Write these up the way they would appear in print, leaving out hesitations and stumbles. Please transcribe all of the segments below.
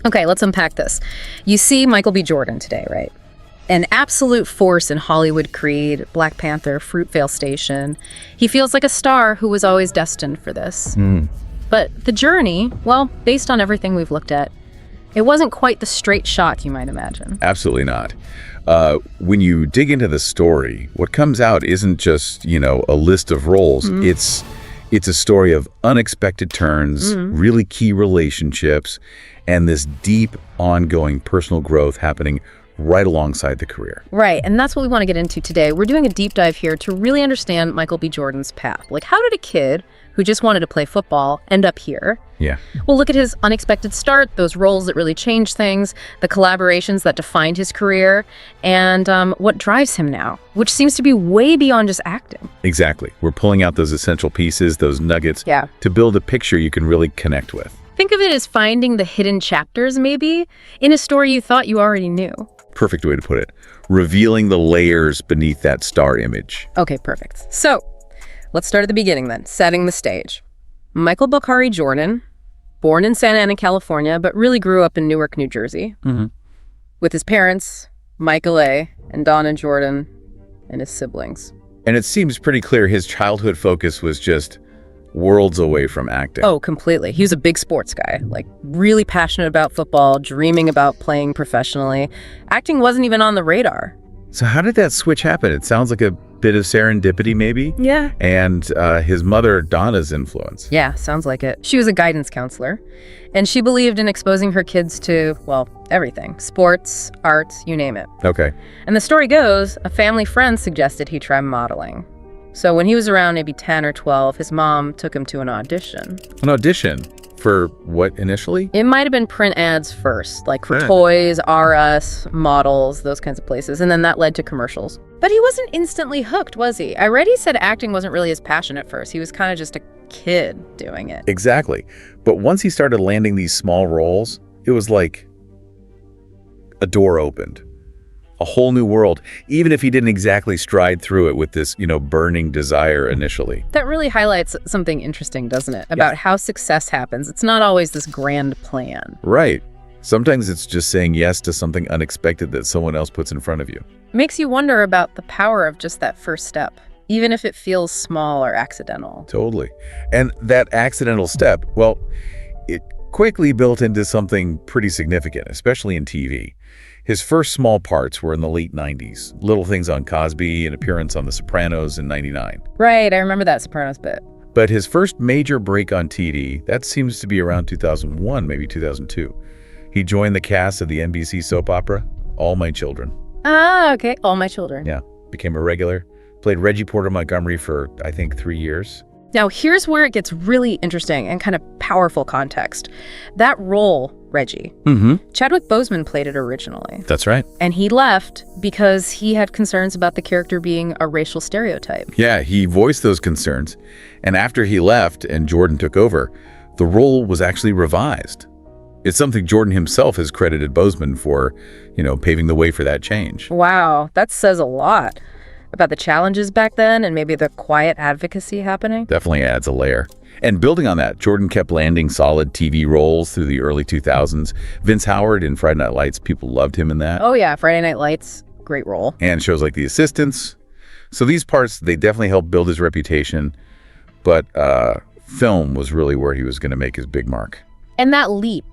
Okay, let's unpack this. You see Michael B. Jordan today, right? An absolute force in Hollywood Creed, Black Panther, Fruitvale Station. He feels like a star who was always destined for this. But the journey, well, based on everything we've looked at, it wasn't quite the straight shot you might imagine. Absolutely not. When you dig into the story, what comes out isn't just, a list of roles. It's a story of unexpected turns, really key relationships, and this deep, ongoing personal growth happening right alongside the career. Right, and that's what we want to get into today. We're doing a deep dive here to really understand Michael B. Jordan's path. Like, how did a kid who just wanted to play football end up here? Yeah. We'll look at his unexpected start, those roles that really changed things, the collaborations that defined his career, and what drives him now, which seems to be way beyond just acting. Exactly. We're pulling out those essential pieces, those nuggets, Yeah. to build a picture you can really connect with. Think of it as finding the hidden chapters, maybe, in a story you thought you already knew. Perfect way to put it. Revealing the layers beneath that star image. Okay, perfect. So, let's start at the beginning then, setting the stage. Michael Bakari Jordan, born in Santa Ana, California, but really grew up in Newark, New Jersey, with his parents, Michael A. and Donna Jordan, and his siblings. And it seems pretty clear his childhood focus was just worlds away from acting. Oh, completely. He was a big sports guy, like really passionate about football, dreaming about playing professionally. Acting wasn't even on the radar. So how did that switch happen? It sounds like a bit of serendipity, maybe? Yeah. And his mother, Donna's influence. Yeah, sounds like it. She was a guidance counselor, and she believed in exposing her kids to, well, everything. Sports, arts, you name it. Okay. And the story goes, a family friend suggested he try modeling. So when he was around maybe 10 or 12, his mom took him to an audition. An audition? For what initially? It might have been print ads first, like for toys, R Us, models, those kinds of places. And then that led to commercials. But he wasn't instantly hooked, was he? I read he said acting wasn't really his passion at first. He was kind of just a kid doing it. Exactly. But once he started landing these small roles, it was like a door opened. A whole new world, even if he didn't exactly stride through it with this, burning desire initially. That really highlights something interesting, doesn't it? About how success happens. It's not always this grand plan. Right. Sometimes it's just saying yes to something unexpected that someone else puts in front of you. Makes you wonder about the power of just that first step, even if it feels small or accidental. Totally. And that accidental step, well, it quickly built into something pretty significant, especially in TV. His first small parts were in the late 90s. Little things on Cosby, an appearance on The Sopranos in 99. Right, I remember that Sopranos bit. But his first major break on TV, that seems to be around 2001, maybe 2002. He joined the cast of the NBC soap opera, All My Children. Ah, okay. All My Children. Yeah, became a regular. Played Reggie Porter Montgomery for, I think, 3 years. Now, here's where it gets really interesting and kind of powerful context. That role, Reggie, Chadwick Boseman played it originally. That's right. And he left because he had concerns about the character being a racial stereotype. Yeah, he voiced those concerns. And after he left and Jordan took over, the role was actually revised. It's something Jordan himself has credited Boseman for, paving the way for that change. Wow, that says a lot about the challenges back then and maybe the quiet advocacy happening. Definitely adds a layer. And building on that, Jordan kept landing solid TV roles through the early 2000s. Vince Howard in Friday Night Lights, people loved him in that. Oh yeah, Friday Night Lights, great role. And shows like The Assistants. So these parts, they definitely helped build his reputation. But film was really where he was going to make his big mark. And that leap,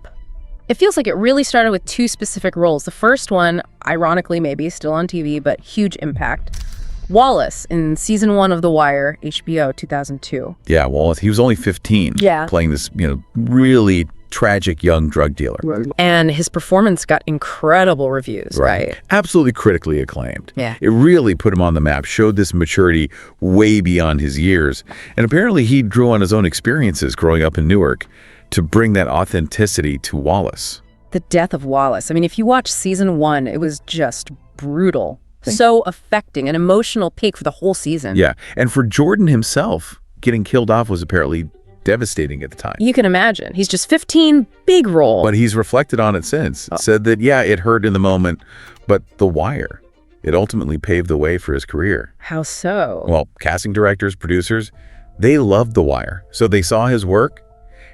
it feels like it really started with two specific roles. The first one, ironically maybe, still on TV, but huge impact. Wallace in season 1 of The Wire, HBO, 2002. Yeah, Wallace. He was only 15. Yeah. Playing this, really tragic young drug dealer. And his performance got incredible reviews, right? Absolutely critically acclaimed. Yeah. It really put him on the map, showed this maturity way beyond his years. And apparently he drew on his own experiences growing up in Newark to bring that authenticity to Wallace. The death of Wallace. I mean, if you watch season 1, it was just brutal. So affecting, an emotional peak for the whole season. Yeah, and for Jordan himself, getting killed off was apparently devastating at the time. You can imagine. He's just 15, big role. But he's reflected on it since. Said that, yeah, it hurt in the moment, but The Wire, it ultimately paved the way for his career. How so? Well, casting directors, producers, they loved The Wire. So they saw his work,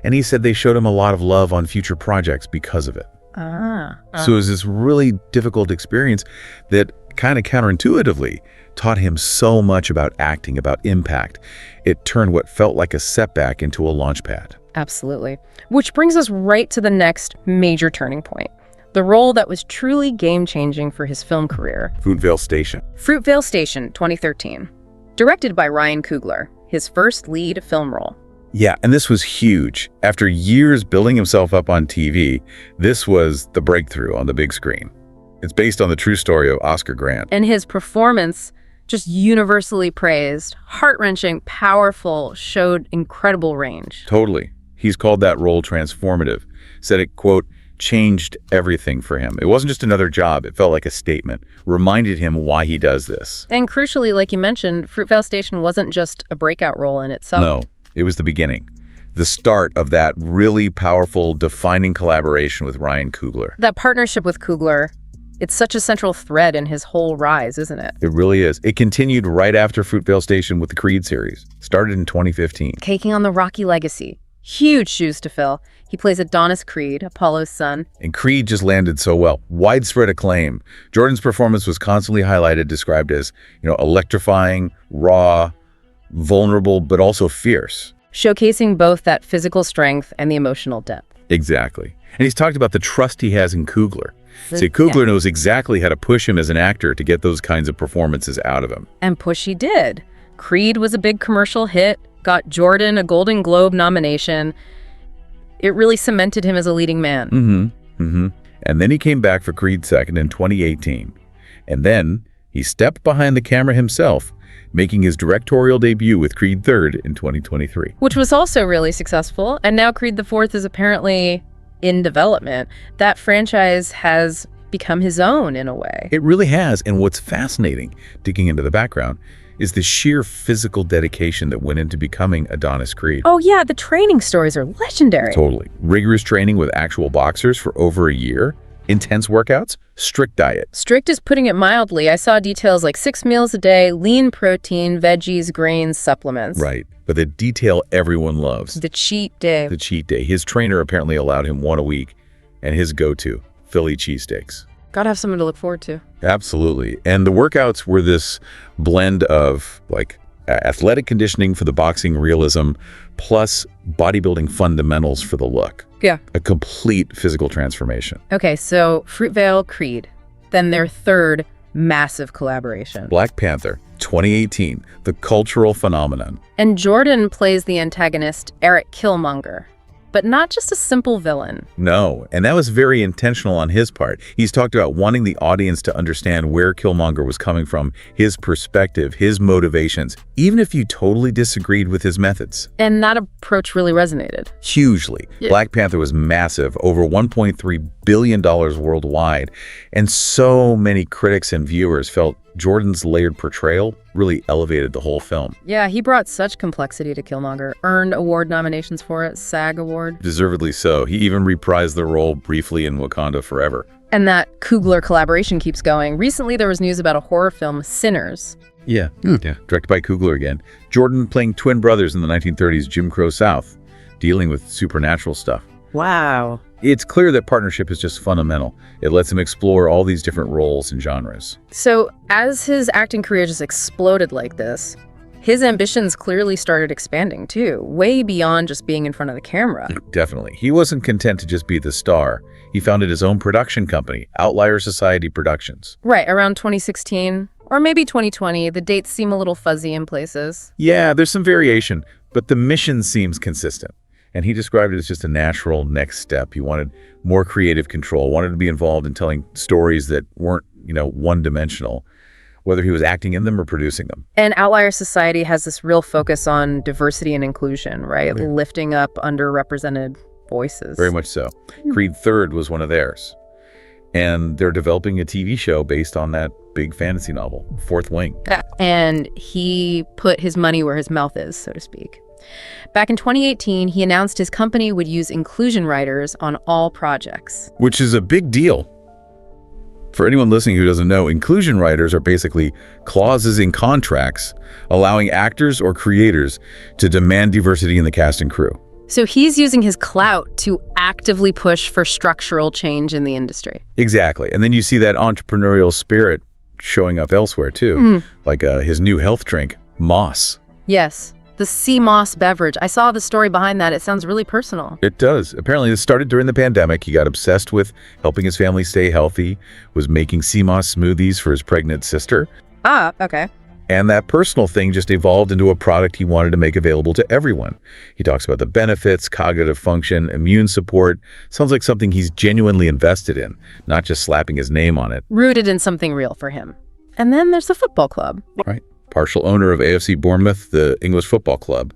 and he said they showed him a lot of love on future projects because of it. So it was this really difficult experience that kind of counterintuitively taught him so much about acting, about impact. It turned what felt like a setback into a launch pad. Absolutely. Which brings us right to the next major turning point. The role that was truly game-changing for his film career. Fruitvale Station. Fruitvale Station, 2013. Directed by Ryan Coogler, his first lead film role. Yeah, and this was huge. After years building himself up on TV, this was the breakthrough on the big screen. It's based on the true story of Oscar Grant. And his performance, just universally praised, heart-wrenching, powerful, showed incredible range. Totally. He's called that role transformative. Said it, quote, changed everything for him. It wasn't just another job. It felt like a statement. Reminded him why he does this. And crucially, like you mentioned, Fruitvale Station wasn't just a breakout role in itself. No, it was the beginning. The start of that really powerful, defining collaboration with Ryan Coogler. That partnership with Coogler, it's such a central thread in his whole rise, isn't it? It really is. It continued right after Fruitvale Station with the Creed series. Started in 2015. Taking on the Rocky legacy. Huge shoes to fill. He plays Adonis Creed, Apollo's son. And Creed just landed so well. Widespread acclaim. Jordan's performance was constantly highlighted, described as, electrifying, raw, vulnerable, but also fierce. Showcasing both that physical strength and the emotional depth. Exactly. And he's talked about the trust he has in Coogler. See, Coogler knows exactly how to push him as an actor to get those kinds of performances out of him. And push he did. Creed was a big commercial hit, got Jordan a Golden Globe nomination. It really cemented him as a leading man. And then he came back for Creed second in 2018. And then he stepped behind the camera himself, making his directorial debut with Creed third in 2023. Which was also really successful. And now Creed the fourth is apparently in development. That franchise has become his own in a way. It really has. And what's fascinating, digging into the background, is the sheer physical dedication that went into becoming Adonis Creed. Oh yeah, the training stories are legendary. Totally. Rigorous training with actual boxers for over a year, intense workouts, strict diet. Strict is putting it mildly. I saw details like 6 meals a day, lean protein, veggies, grains, supplements. Right. But the detail everyone loves. The cheat day. The cheat day. His trainer apparently allowed him one a week, and his go-to, Philly cheesesteaks. Gotta have something to look forward to. Absolutely. And the workouts were this blend of athletic conditioning for the boxing realism plus bodybuilding fundamentals for the look. Yeah. A complete physical transformation. Okay, so Fruitvale, Creed. Then their third massive collaboration. Black Panther, 2018, the cultural phenomenon. And Jordan plays the antagonist, Erik Killmonger. But not just a simple villain. No, and that was very intentional on his part. He's talked about wanting the audience to understand where Killmonger was coming from, his perspective, his motivations, even if you totally disagreed with his methods. And that approach really resonated. Hugely. Yeah. Black Panther was massive, over $1.3 billion worldwide, and so many critics and viewers felt Jordan's layered portrayal really elevated the whole film. Yeah, he brought such complexity to Killmonger, earned award nominations for it, SAG award. Deservedly so. He even reprised the role briefly in Wakanda Forever. And that Coogler collaboration keeps going. Recently, there was news about a horror film, Sinners. Yeah, directed by Coogler again. Jordan playing twin brothers in the 1930s Jim Crow South, dealing with supernatural stuff. Wow. It's clear that partnership is just fundamental. It lets him explore all these different roles and genres. So as his acting career just exploded like this, his ambitions clearly started expanding too, way beyond just being in front of the camera. Definitely. He wasn't content to just be the star. He founded his own production company, Outlier Society Productions. Right, around 2016, or maybe 2020. The dates seem a little fuzzy in places. Yeah, there's some variation, but the mission seems consistent. And he described it as just a natural next step. He wanted more creative control, wanted to be involved in telling stories that weren't, one-dimensional, whether he was acting in them or producing them. And Outlier Society has this real focus on diversity and inclusion, right? Clear. Lifting up underrepresented voices. Very much so. Creed third was one of theirs. And they're developing a TV show based on that big fantasy novel, Fourth Wing. And he put his money where his mouth is, so to speak. Back in 2018, he announced his company would use inclusion writers on all projects. Which is a big deal. For anyone listening who doesn't know, inclusion writers are basically clauses in contracts allowing actors or creators to demand diversity in the cast and crew. So he's using his clout to actively push for structural change in the industry. Exactly. And then you see that entrepreneurial spirit showing up elsewhere too, like his new health drink, Moss. Yes, the sea moss beverage. I saw the story behind that. It sounds really personal. It does. Apparently, this started during the pandemic. He got obsessed with helping his family stay healthy, was making sea moss smoothies for his pregnant sister. Ah, okay. And that personal thing just evolved into a product he wanted to make available to everyone. He talks about the benefits, cognitive function, immune support. Sounds like something he's genuinely invested in, not just slapping his name on it. Rooted in something real for him. And then there's the football club. Right. Partial owner of AFC Bournemouth, the English football club.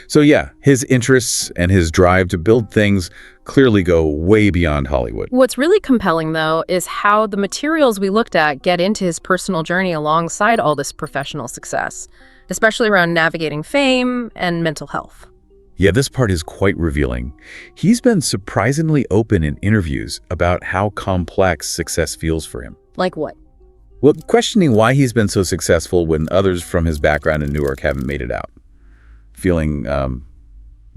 So yeah, his interests and his drive to build things clearly go way beyond Hollywood. What's really compelling, though, is how the materials we looked at get into his personal journey alongside all this professional success, especially around navigating fame and mental health. Yeah, this part is quite revealing. He's been surprisingly open in interviews about how complex success feels for him. Like what? Well, questioning why he's been so successful when others from his background in Newark haven't made it out. Feeling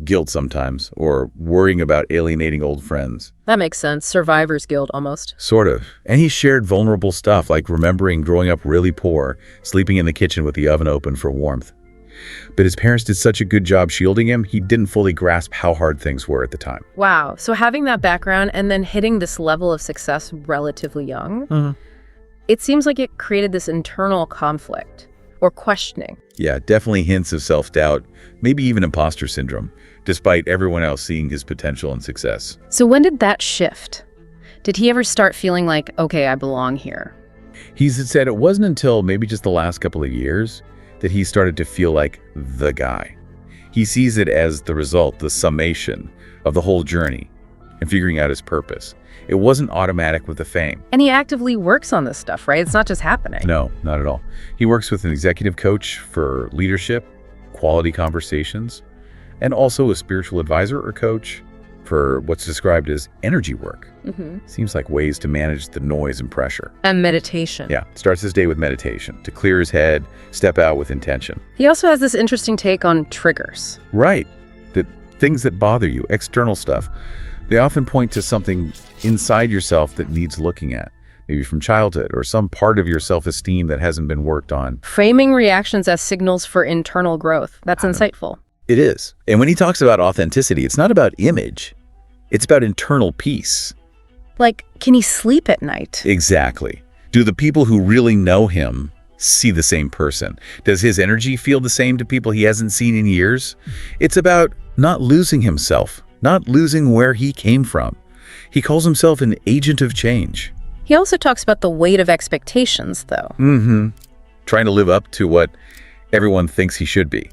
guilt sometimes, or worrying about alienating old friends. That makes sense. Survivor's guilt, almost. Sort of. And he shared vulnerable stuff, like remembering growing up really poor, sleeping in the kitchen with the oven open for warmth. But his parents did such a good job shielding him, he didn't fully grasp how hard things were at the time. Wow. So having that background and then hitting this level of success relatively young, it seems like it created this internal conflict or questioning. Yeah, definitely hints of self-doubt, maybe even imposter syndrome, despite everyone else seeing his potential and success. So when did that shift? Did he ever start feeling like, okay, I belong here? He's said it wasn't until maybe just the last couple of years that he started to feel like the guy. He sees it as the result, the summation of the whole journey and figuring out his purpose. It wasn't automatic with the fame. And he actively works on this stuff, right? It's not just happening. No, not at all. He works with an executive coach for leadership, quality conversations, and also a spiritual advisor or coach for what's described as energy work. Seems like ways to manage the noise and pressure. And meditation. Yeah, starts his day with meditation to clear his head, step out with intention. He also has this interesting take on triggers. Right. The things that bother you, external stuff. They often point to something inside yourself that needs looking at, maybe from childhood or some part of your self-esteem that hasn't been worked on. Framing reactions as signals for internal growth. That's insightful. It is. And when he talks about authenticity, it's not about image. It's about internal peace. Like, can he sleep at night? Exactly. Do the people who really know him see the same person? Does his energy feel the same to people he hasn't seen in years? It's about not losing himself, not losing where he came from. He calls himself an agent of change. He also talks about the weight of expectations, though. Trying to live up to what everyone thinks he should be.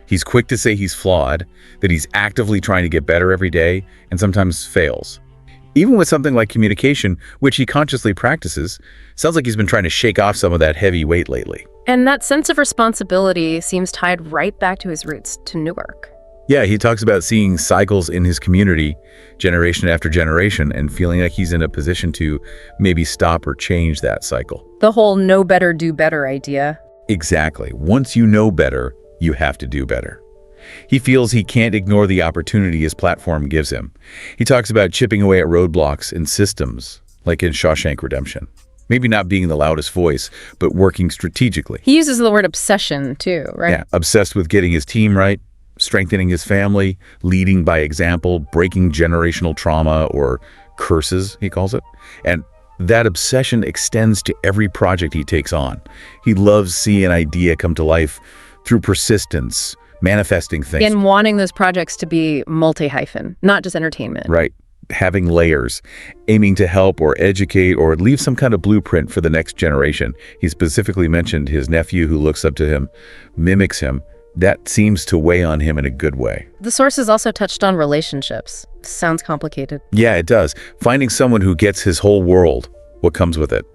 He's quick to say he's flawed, that he's actively trying to get better every day, and sometimes fails. Even with something like communication, which he consciously practices, sounds like he's been trying to shake off some of that heavy weight lately. And that sense of responsibility seems tied right back to his roots, to Newark. Yeah, he talks about seeing cycles in his community, generation after generation, and feeling like he's in a position to maybe stop or change that cycle. The whole know better, do better idea. Exactly. Once you know better, you have to do better. He feels he can't ignore the opportunity his platform gives him. He talks about chipping away at roadblocks and systems, like in Shawshank Redemption. Maybe not being the loudest voice, but working strategically. He uses the word obsession, too, right? Yeah, obsessed with getting his team right, strengthening his family, leading by example, breaking generational trauma or curses, he calls it. And that obsession extends to every project he takes on. He loves seeing an idea come to life through persistence, manifesting things. And wanting those projects to be multi-hyphen, not just entertainment. Right. Having layers, aiming to help or educate or leave some kind of blueprint for the next generation. He specifically mentioned his nephew who looks up to him, mimics him. That seems to weigh on him in a good way. The sources also touched on relationships. Sounds complicated. Yeah, it does. Finding someone who gets his whole world, what comes with it.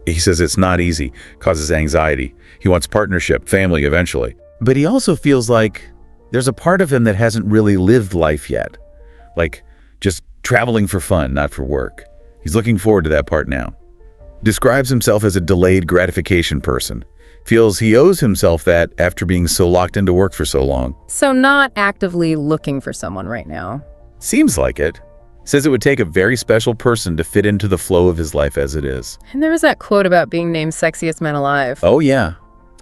He says it's not easy, causes anxiety. He wants partnership, family eventually. But he also feels like there's a part of him that hasn't really lived life yet. Like just traveling for fun, not for work. He's looking forward to that part now. Describes himself as a delayed gratification person. Feels he owes himself that after being so locked into work for so long. So not actively looking for someone right now. Seems like it. Says it would take a very special person to fit into the flow of his life as it is. And there was that quote about being named sexiest man alive. Oh yeah.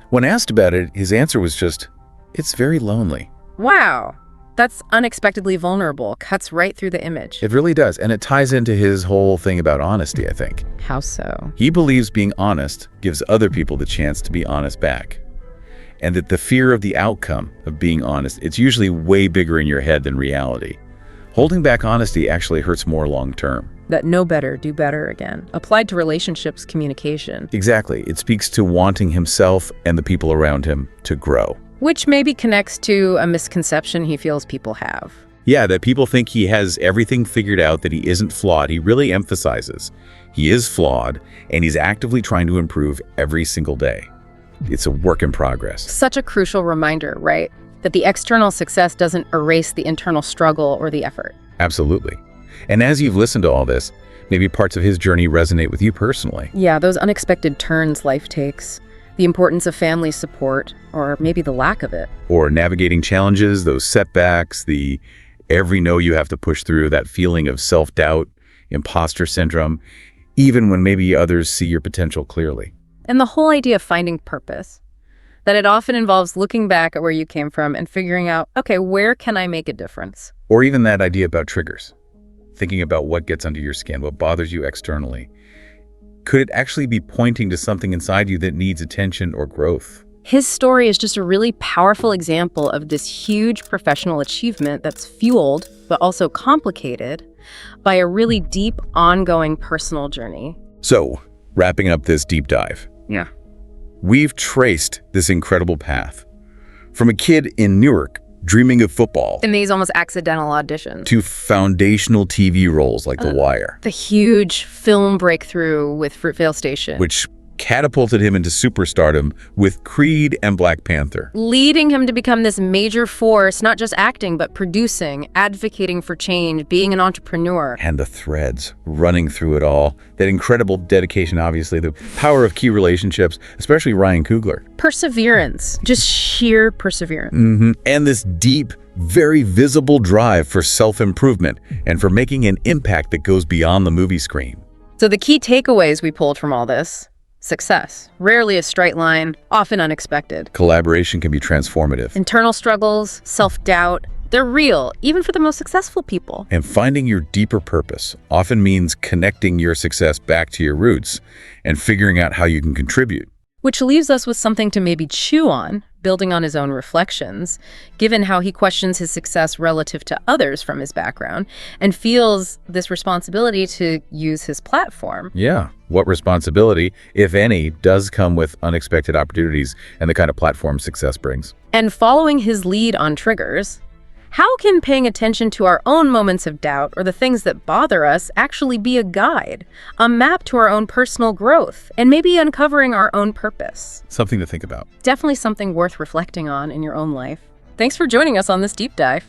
When asked about it, his answer was just, "It's very lonely." Wow. That's unexpectedly vulnerable. Cuts right through the image. It really does, and it ties into his whole thing about honesty, I think. How so? He believes being honest gives other people the chance to be honest back. And that the fear of the outcome of being honest, it's usually way bigger in your head than reality. Holding back honesty actually hurts more long term. That know better, do better again. Applied to relationships, communication. Exactly. It speaks to wanting himself and the people around him to grow. Which maybe connects to a misconception he feels people have. Yeah, that people think he has everything figured out, that he isn't flawed. He really emphasizes he is flawed, and he's actively trying to improve every single day. It's a work in progress. Such a crucial reminder, right? That the external success doesn't erase the internal struggle or the effort. Absolutely. And as you've listened to all this, maybe parts of his journey resonate with you personally. Yeah, those unexpected turns life takes. The importance of family support, or maybe the lack of it. Or navigating challenges, those setbacks, the every no you have to push through, that feeling of self-doubt, imposter syndrome, even when maybe others see your potential clearly. And the whole idea of finding purpose. That it often involves looking back at where you came from and figuring out, okay, where can I make a difference? Or even that idea about triggers. Thinking about what gets under your skin, what bothers you externally. Could it actually be pointing to something inside you that needs attention or growth? His story is just a really powerful example of this huge professional achievement that's fueled, but also complicated, by a really deep, ongoing personal journey. So, wrapping up this deep dive. Yeah. We've traced this incredible path. From a kid in Newark dreaming of football, In these almost accidental auditions. to foundational TV roles like The Wire, The huge film breakthrough with Fruitvale Station. which catapulted him into superstardom with Creed and Black Panther. Leading him to become this major force, not just acting, but producing, advocating for change, being an entrepreneur. And the threads running through it all. That incredible dedication, obviously, the power of key relationships, especially Ryan Coogler. Perseverance. Just sheer perseverance. And this deep, very visible drive for self-improvement and for making an impact that goes beyond the movie screen. So the key takeaways we pulled from all this: success, rarely a straight line, often unexpected. Collaboration can be transformative. Internal struggles, self-doubt, they're real, even for the most successful people. And finding your deeper purpose often means connecting your success back to your roots and figuring out how you can contribute. Which leaves us with something to maybe chew on, building on his own reflections, given how he questions his success relative to others from his background, and feels this responsibility to use his platform. Yeah. What responsibility, if any, does come with unexpected opportunities and the kind of platform success brings? And following his lead on triggers, how can paying attention to our own moments of doubt or the things that bother us actually be a guide, a map to our own personal growth, and maybe uncovering our own purpose? Something to think about. Definitely something worth reflecting on in your own life. Thanks for joining us on this deep dive.